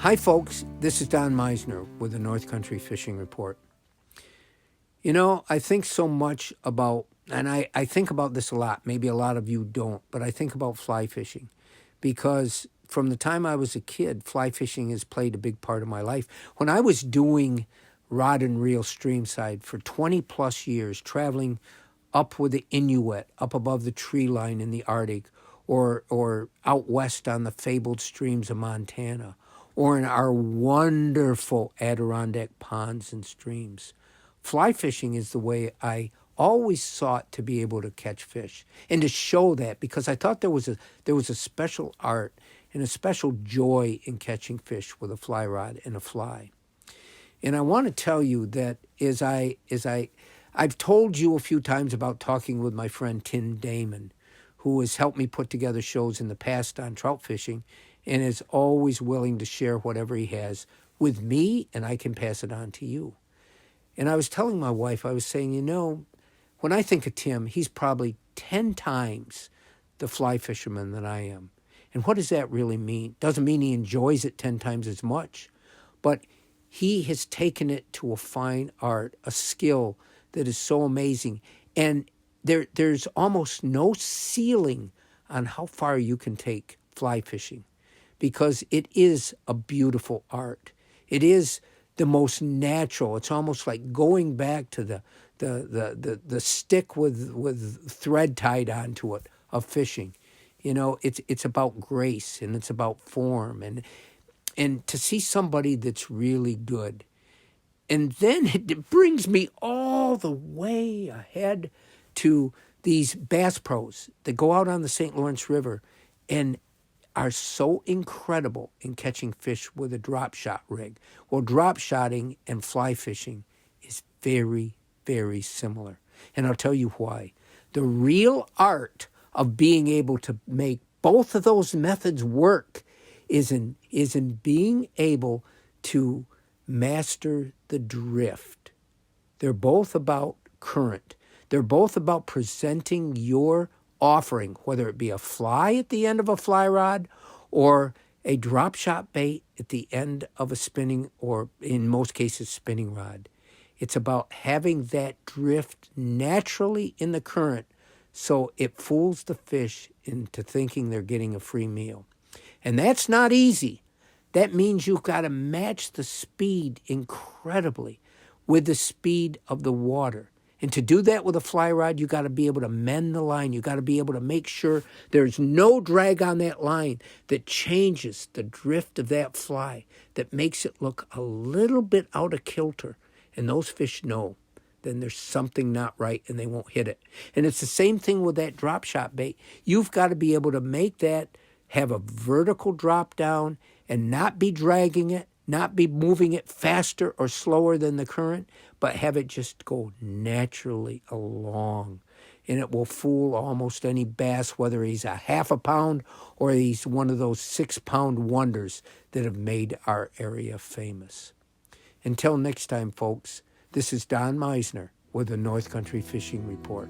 Hi, folks. This is Don Meissner with the North Country Fishing Report. You know, I think so much about, and I think about this a lot. Maybe a lot of you don't, but I think about fly fishing because from the time I was a kid, fly fishing has played a big part of my life. When I was doing rod and reel streamside for 20 plus years, traveling up with the Inuit, up above the tree line in the Arctic, or out west on the fabled streams of Montana, or in our wonderful Adirondack ponds and streams. Fly fishing is the way I always sought to be able to catch fish and to show that, because I thought there was a special art and a special joy in catching fish with a fly rod and a fly. And I want to tell you that I've told you a few times about talking with my friend Tim Damon, who has helped me put together shows in the past on trout fishing and is always willing to share whatever he has with me, and I can pass it on to you. And I was telling my wife, I was saying, you know, when I think of Tim, he's probably 10 times the fly fisherman that I am. And what does that really mean? Doesn't mean he enjoys it 10 times as much, but he has taken it to a fine art, a skill that is so amazing. And there's almost no ceiling on how far you can take fly fishing, because it is a beautiful art. It is the most natural. It's almost like going back to the stick with thread tied onto it of fishing. You know, it's about grace and it's about form and to see somebody that's really good. And then it brings me all the way ahead to these bass pros that go out on the St. Lawrence River and are so incredible in catching fish with a drop shot rig. Well, drop shotting and fly fishing is very, very similar. And I'll tell you why. The real art of being able to make both of those methods work is in being able to master the drift. They're both about current. They're both about presenting your offering, whether it be a fly at the end of a fly rod or a drop shot bait at the end of a spinning, or in most cases, spinning rod. It's about having that drift naturally in the current so it fools the fish into thinking they're getting a free meal. And that's not easy. That means you've got to match the speed incredibly with the speed of the water. And to do that with a fly rod, you got to be able to mend the line. You got to be able to make sure there's no drag on that line that changes the drift of that fly, that makes it look a little bit out of kilter. And those fish know then there's something not right and they won't hit it. And it's the same thing with that drop shot bait. You've got to be able to make that have a vertical drop down and not be dragging it, not be moving it faster or slower than the current, but have it just go naturally along. And it will fool almost any bass, whether he's a half a pound or he's one of those 6-pound wonders that have made our area famous. Until next time, folks, this is Don Meissner with the North Country Fishing Report.